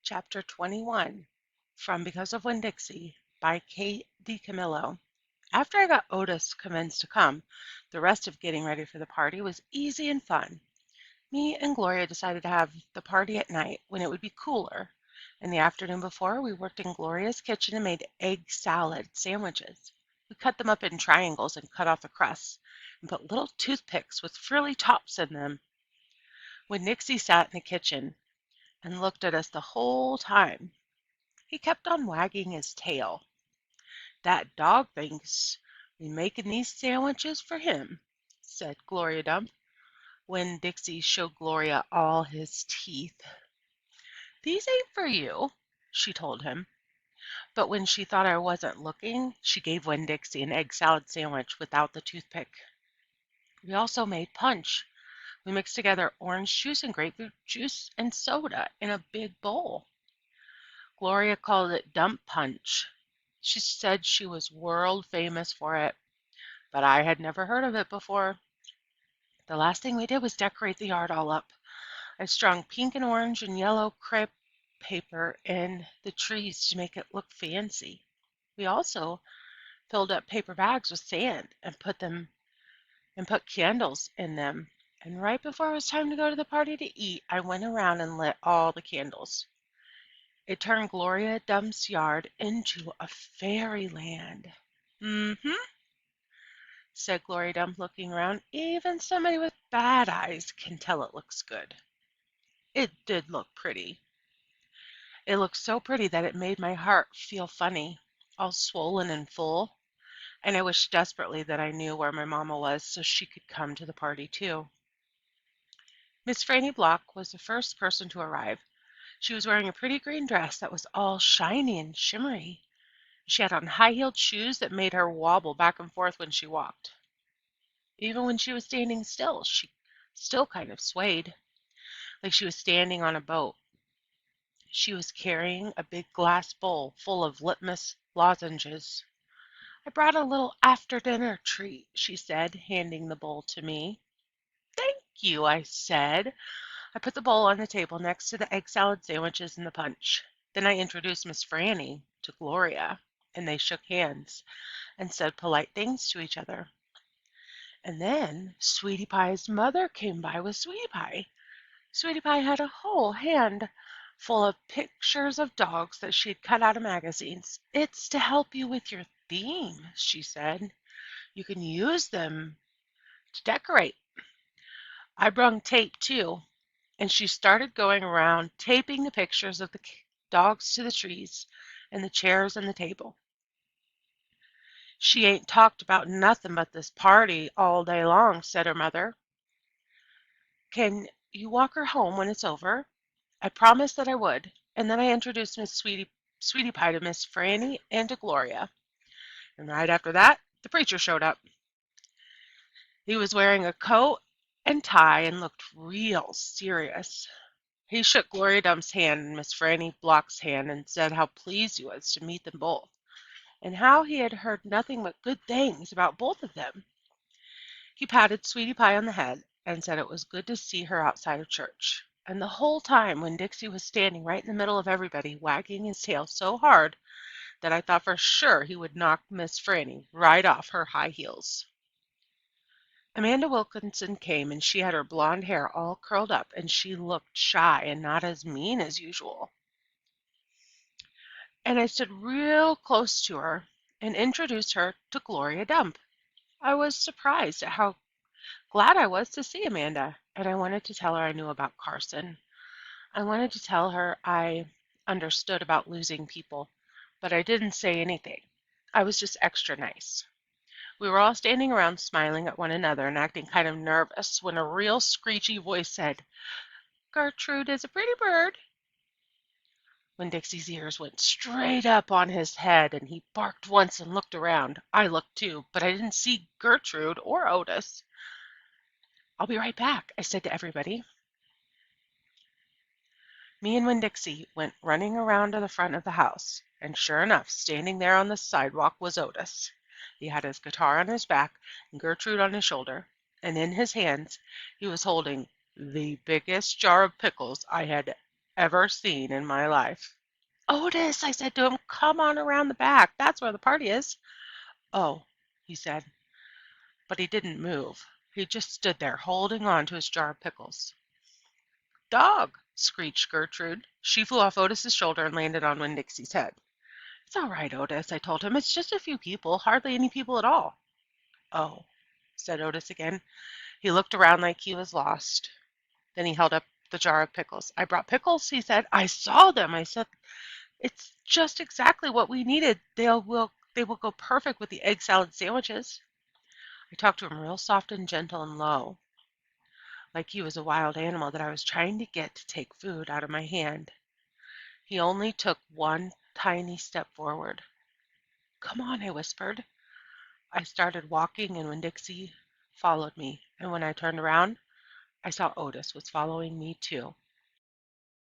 Chapter 21 from Because of Winn-Dixie by Kate DiCamillo. After I got Otis convinced to come, the rest of getting ready for the party was easy and fun. Me and Gloria decided to have the party at night when it would be cooler. In the afternoon before, we worked in Gloria's kitchen and made egg salad sandwiches. We cut them up in triangles and cut off the crusts and put little toothpicks with frilly tops in them. Winn-Dixie sat in the kitchen and looked at us the whole time. He kept on wagging his tail. "That dog thinks we making these sandwiches for him," said Gloria Dump, when Dixie showed Gloria all his teeth. "These ain't for you," she told him. But when she thought I wasn't looking, she gave Winn-Dixie an egg salad sandwich without the toothpick. We also made punch. We mixed together orange juice and grapefruit juice and soda in a big bowl. Gloria called it dump punch. She said she was world famous for it, but I had never heard of it before. The last thing we did was decorate the yard all up. I strung pink and orange and yellow crepe paper in the trees to make it look fancy. We also filled up paper bags with sand and put candles in them. And right before it was time to go to the party to eat, I went around and lit all the candles. It turned Gloria Dump's yard into a fairyland. "Mm-hmm," said Gloria Dump, looking around. "Even somebody with bad eyes can tell it looks good." It did look pretty. It looked so pretty that it made my heart feel funny, all swollen and full, and I wished desperately that I knew where my mamma was so she could come to the party too. Miss Franny Block was the first person to arrive. She was wearing a pretty green dress that was all shiny and shimmery. She had on high-heeled shoes that made her wobble back and forth when she walked. Even when she was standing still, she still kind of swayed, like she was standing on a boat. She was carrying a big glass bowl full of litmus lozenges. "I brought a little after-dinner treat," she said, handing the bowl to me. "Thank you," I said. I put the bowl on the table next to the egg salad sandwiches and the punch. Then I introduced Miss Franny to Gloria, and they shook hands and said polite things to each other. And then Sweetie Pie's mother came by with Sweetie Pie. Sweetie Pie had a whole hand full of pictures of dogs that she had cut out of magazines. "It's to help you with your theme," she said. "You can use them to decorate." I brung tape too, and she started going around taping the pictures of the dogs to the trees and the chairs and the table. "She ain't talked about nothing but this party all day long," said her mother. "Can you walk her home when it's over?" I promised that I would, and then I introduced Sweetie Pie to Miss Franny and to Gloria. And right after that, the preacher showed up. He was wearing a coat and tie and looked real serious. He shook Gloria Dump's hand and Miss Franny Block's hand and said how pleased he was to meet them both, and how he had heard nothing but good things about both of them. He patted Sweetie Pie on the head and said it was good to see her outside of church. And the whole time Winn-Dixie was standing right in the middle of everybody, wagging his tail so hard that I thought for sure he would knock Miss Franny right off her high heels. Amanda Wilkinson came, and she had her blonde hair all curled up, and she looked shy and not as mean as usual. And I stood real close to her and introduced her to Gloria Dump. I was surprised at how glad I was to see Amanda, and I wanted to tell her I knew about Carson. I wanted to tell her I understood about losing people, but I didn't say anything. I was just extra nice. We were all standing around smiling at one another and acting kind of nervous when a real screechy voice said, "Gertrude is a pretty bird." When Dixie's ears went straight up on his head and he barked once and looked around. I looked too, but I didn't see Gertrude or Otis. "I'll be right back," I said to everybody. Me and Winn-Dixie went running around to the front of the house, and sure enough, standing there on the sidewalk was Otis. He had his guitar on his back and Gertrude on his shoulder, and in his hands he was holding the biggest jar of pickles I had ever seen in my life. Otis, I said to him, come on around the back. That's where the party is. Oh, he said, but he didn't move. He just stood there holding on to his jar of pickles. Dog, screeched Gertrude. She flew off Otis's shoulder and landed on Winn-Dixie's head. It's all right, Otis, I told him. It's just a few people, hardly any people at all. Oh, said Otis again. He looked around like he was lost. Then he held up the jar of pickles. I brought pickles, he said. I saw them. I said, it's just exactly what we needed. They will go perfect with the egg salad sandwiches. I talked to him real soft and gentle and low, like he was a wild animal that I was trying to get to take food out of my hand. He only took one tiny step forward. Come on, I whispered. I started walking, and when Dixie followed me, and when I turned around, I saw Otis was following me too.